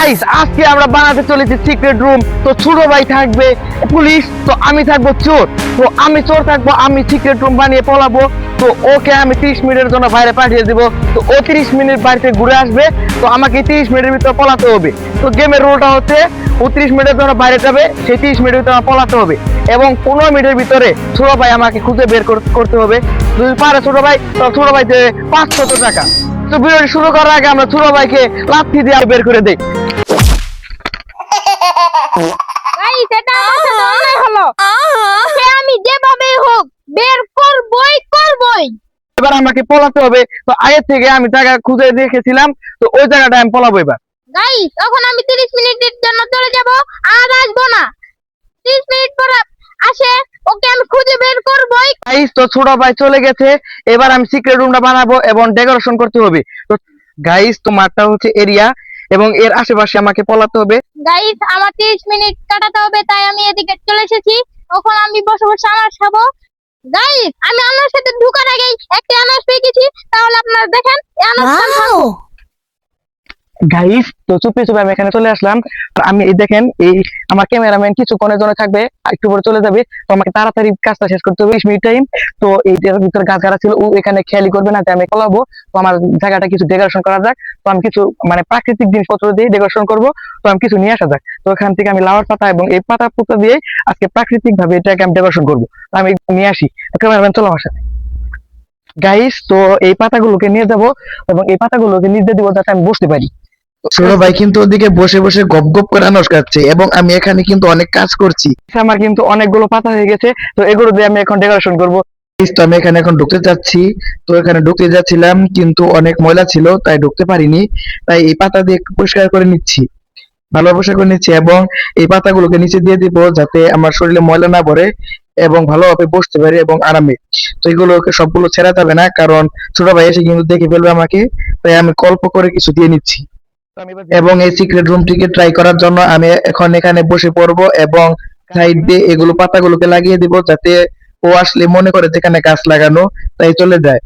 Guys আজকে আমরা বানাতে চলেছি সিক্রেট রুম। তো ছোট ভাই থাকবে পুলিশ, তো আমি থাকবো চোর। তো আমি চোর থাকবো, আমি সিক্রেট রুম বানিয়ে পলাবো। তো ওকে আমি 30 মিনিটের জন্য বাইরে পাঠিয়ে দিব। তো ও 30 মিনিট বাড়িতে ঘুরে আসবে। তো আমাকে 30 মিনিটের ভিতরে পলাতে হবে। তো গেমের রুলটা হচ্ছে ও 30 মিনিটের জন্য বাইরে যাবে, সেই 30 মিনিটের ভিতরে আমার পলাতে হবে এবং 15 মিনিটের ভিতরে ছোট ভাই আমাকে খুঁজে বের করতে হবে। যদি পারে ছোট ভাই, তো ছোট ভাই দেবে 500 টাকা। তো ভিডিওটি শুরু করার আগে আমরা ছোট ভাইকে লাথি দিয়ে বের করে দেই। গাইস এটা আমার সাথে অন্যায় হলো। ওকে আমি যেভাবেই হোক বের করবই। এবার আমাকে পলাতে হবে। তো আগে থেকে আমি জায়গা খুঁজে রেখেছিলাম, তো ওই জায়গাটা আমি পলাবো এবার। গাইস এখন আমি 30 মিনিটের জন্য চলে যাব, আর আসবো না। 30 মিনিট পর আসে, ওকে আমি খুঁজে বের করবই। গাইস তো ছোট ভাই চলে গেছে। এবার আমি সিক্রেট রুমটা বানাবো এবং ডেকোরেশন করতে হবে। তো গাইস তো মাঠটা হচ্ছে এরিয়া এবং এর আশেপাশে আমাকে পলাতে হবে। গাইস আমার 30 মিনিট কাটাতে হবে, তাই আমি এদিকে চলে এসেছি। এখন আমি বসে বসে আনারস খাবো। গাইস আমি আনারস খেতে ঢুকার আগেই একটা আনারস পেয়ে গেছি, তাহলে আপনারা দেখেন এই আনারসটা খাবো। গাইস তো চুপে চুপে আমি এখানে চলে আসলাম। আর আমি এই দেখেন, এই আমার ক্যামেরাম্যান কিছুক্ষণের জন্য থাকবে, একটু পরে চলে যাবে। তো আমাকে তাড়াতাড়ি কাজটা শেষ করতে হবে, 20 মিনিট টাইম। তো এইটার ভিতরে গাছ গাড়া ছিল, ও এখানে খেয়ালি করবে না যে আমি পলাবো। তো আমার জায়গাটা কিছু ডেকোরেশন করা যাক। তো আমি কিছু মানে প্রাকৃতিক জিনিসপত্র দিয়ে ডেকোরেশন করবো। তো আমি কিছু নিয়ে আসা যাক। তো এখান থেকে আমি লাউর পাতা এবং এই পাতা পুতা দিয়ে আজকে প্রাকৃতিক ভাবে এটাকে আমি ডেকোরেশন করবো। তো আমি নিয়ে আসি, ক্যামেরাম্যান চলো আমার সাথে। গাইস তো এই পাতাগুলোকে নিয়ে যাব এবং এই পাতাগুলোকে নিচে দিব যাতে আমি বসতে পারি। ছোট ভাই কিন্তু ওদিকে বসে বসে গপ গপ করে আনারস খাচ্ছে এবং আমি এখানে কিন্তু অনেক কাজ করছি। আমার কিন্তু অনেকগুলো পাতা হয়ে গেছে। তো এগুলো দিয়ে আমি এখন ডেকোরেশন করবো। তো আমি এখানে এখন ঢুকতে যাচ্ছি। তো এখানে ঢুকতে যাচ্ছিলাম কিন্তু অনেক ময়লা ছিল, তাই ঢুকতে পারিনি। তাই এই পাতা দিয়ে একটু পরিষ্কার করে নিচ্ছি, ভালো পরিষ্কার করে নিচ্ছি এবং এই পাতাগুলোকে নিচে দিয়ে দিব যাতে আমার শরীরে ময়লা না পড়ে এবং ভালোভাবে বসতে পারি এবং আরামে। তো এগুলোকে সবগুলো ছেড়া যাবে না, কারণ ছোট ভাই এসে কিন্তু দেখে ফেলবে আমাকে। তাই আমি অল্প করে কিছু দিয়ে নিচ্ছি তো আমি এবার এবং এই সিক্রেট রুমটিকে ট্রাই করার জন্য আমি এখন এখানে বসে পড়বো এবং সাইড দিয়ে এগুলো পাতাগুলোকে লাগিয়ে দিব যাতে ও আসলে মনে করে যেখানে গাছ লাগানো, তাই চলে যায়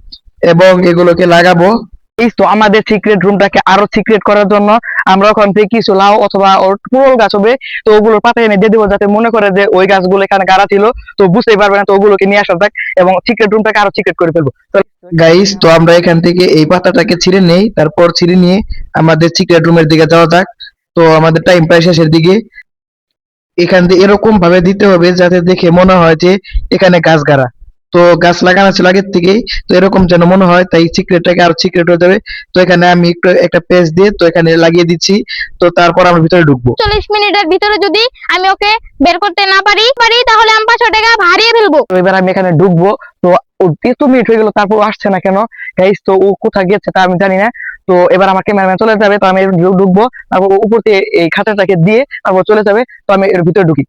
এবং এগুলোকে লাগাবো। এই তো আমাদের সিক্রেট রুমটাকে আরো সিক্রেট করার জন্য আমরা ওখান থেকে কিছু লাউ অথবা ওর পুরো গাছ হবে, তো ওগুলোর পাতা এনে দিয়ে দেবো যাতে মনে করে যে ওই গাছগুলো এখানে গাড়া ছিল। তো বুঝতেই পারবে না, তো ওগুলোকে নিয়ে আসা যাক এবং সিক্রেট রুমটাকে আরো সিক্রেট করে ফেলবো। তো গাইস তো আমরা এখান থেকে এই পাতাটাকে ছিঁড়ে নেই, তারপর ছিঁড়ে নিয়ে আমাদের সিক্রেট রুমের দিকে যাওয়া যাক। তো আমাদের টাইম প্রায় শেষের দিকে। এখান দিয়ে এরকম ভাবে দিতে হবে যাতে দেখে মনে হয় যে এখানে গাছ গাড়া। তো গাছ লাগানো ছিল আগের থেকেই, তো এরকম যেন মনে হয়, তাই সিক্রেটটাকে আরো সিক্রেট হয়ে যাবে। তো এখানে আমি একটু একটা পেজ দিয়ে তো এখানে লাগিয়ে দিচ্ছি। তো তারপর আমরা ভিতরে ঢুকবো। 40 মিনিটের ভিতরে যদি আমি ওকে বের করতে না পারি তাহলে আমি 500 টাকা হারিয়ে ফেলবো। তো এবার আমি এখানে ঢুকবো। তো ও 30 মিনিট হয়ে গেল, তারপর ও আসছে না কেন গাইস? তো ও কোথায় গেছে তা আমি জানি না। তো এবার আমার ক্যামেরাম্যান চলে যাবে, তো আমি ঢুকবো। তারপর ও উপর থেকে এই খাতাটাকে দিয়ে তারপর চলে যাবে। তো আমি এর ভিতরে ঢুকি।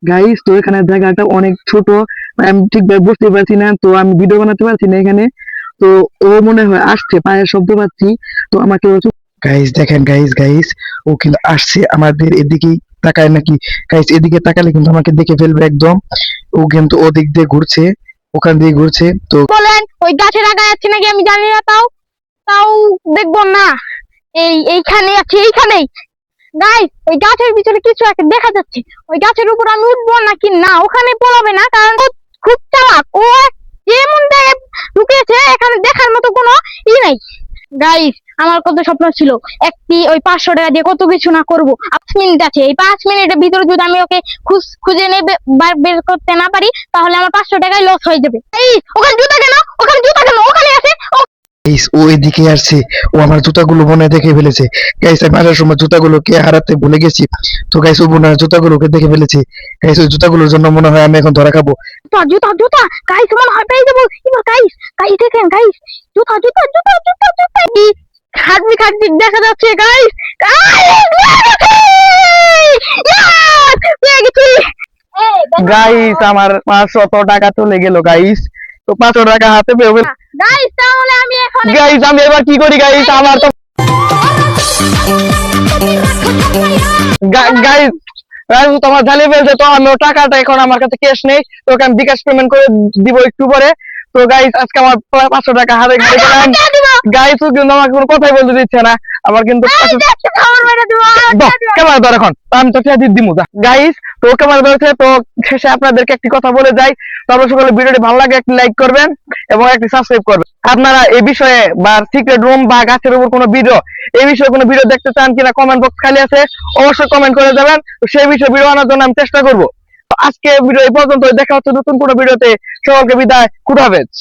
গাইস তো এখানে জায়গাটা অনেক ছোট, আমি ঠিকভাবে বুঝতে পারছি না, তো আমি ভিডিও বানাতে পারছি না এখানে। তো ও মনে হয় আসছে, পায়ের শব্দ পাচ্ছি। তো আমাকে গাইস দেখেন, গাইস গাইস ও কিন্তু আসছে আমাদের এদিকেই তাকায় নাকি? গাইস এদিকে তাকালে কিন্তু আমাকে দেখে ফেলবে একদম। ও কিন্তু ওদিক দিয়ে ঘুরছে, ওখান দিয়ে ঘুরছে। তো বলেন ওই গাছের আগায় আছে নাকি আমি জানি না, তাও তাও দেখবো না। এইখানে আছে, এইখানেই। গাইস ওই গাছের ভিতরে কিছু একটা দেখা যাচ্ছে। ওই গাছের উপর আমি উঠবো নাকি না? ওখানে পলাবে না, কারণ ও খুব চালাক। ও যেমন জায়গায় ঢুকেছে এখানে দেখার মতো কোনো নাই। গাইস আমার কত স্বপ্ন ছিল একটি ওই 500 টাকা দিয়ে কত কিছু না করবো। 5 মিনিট আছে, এই 5 মিনিটের ভিতরে যদি আমি ওকে খুঁজে বের করতে না পারি তাহলে আমার 500 টাকায় লস হয়ে যাবে। এই ওখানে জুতা কেন? ওখানে জুতা কেন? ওখানে আছে। গাইস ও এদিকে আসছে, ও আমার জুতাগুলো মনে হয় দেখে ফেলেছে। গাইস আমি আসার সময় জুতাগুলোকে হারাতে ভুলে গেছি। তো গাইস ও মনে হয় জুতাগুলোকে দেখে ফেলেছে। গাইস ওই জুতাগুলোর জন্য মনে হয় আমি এখন ধরা খাবো। জুতা জুতা জুতা গাইস মনে হয় পেয়ে যাবো এবার। গাইস গাইস দেখেন, গাইস জুতা জুতা জুতা জুতা জুতা কি খাটবি খাটবি দেখা যাচ্ছে। গাইস পেয়ে গেছি। গাইস আমার 500 টাকা চলে গেল গাইস। তো 500 টাকা হাতে পেয়ে গাইস তাহলে আমি এখন গাইস আমি এবার কি করি গাইস? আমার তো গাইস রাজু তো আমার জ্বালিয়ে ফেলছে। তো আমি ও টাকাটা এখন আমার কাছে ক্যাশ নেই, তো ওকে আমি বিকাশ পেমেন্ট করে দিব একটু পরে। তো গাইস আজকে আমার 500 টাকা হাতে গেলাম। গাইস ও কিন্তু আমাকে কোনো কথাই বলতে দিচ্ছে না, আমার কিন্তু ক্যামেরা ধর এখন, আমি তো দিমু গাইস। তো ক্যামেরা ধরেছে, তো শেষে আপনাদেরকে একটি কথা বলে যাই, তারপর সকলে ভিডিওটি ভালো লাগে একটি লাইক করবেন এবং একটি সাবস্ক্রাইব করবেন। আপনারা এই বিষয়ে বা সিক্রেট রুম বা গাছের উপর কোনো ভিডিও, এই বিষয়ে কোনো ভিডিও দেখতে চান কিনা কমেন্ট বক্স খালি আছে, অবশ্যই কমেন্ট করে যাবেন। তো সেই বিষয়ে ভিডিও আনার জন্য আমি চেষ্টা করবো। তো আজকে ভিডিও এই পর্যন্ত, দেখা হচ্ছে নতুন কোনো ভিডিওতে। সকলকে বিদায়, খুদা হাফেজ।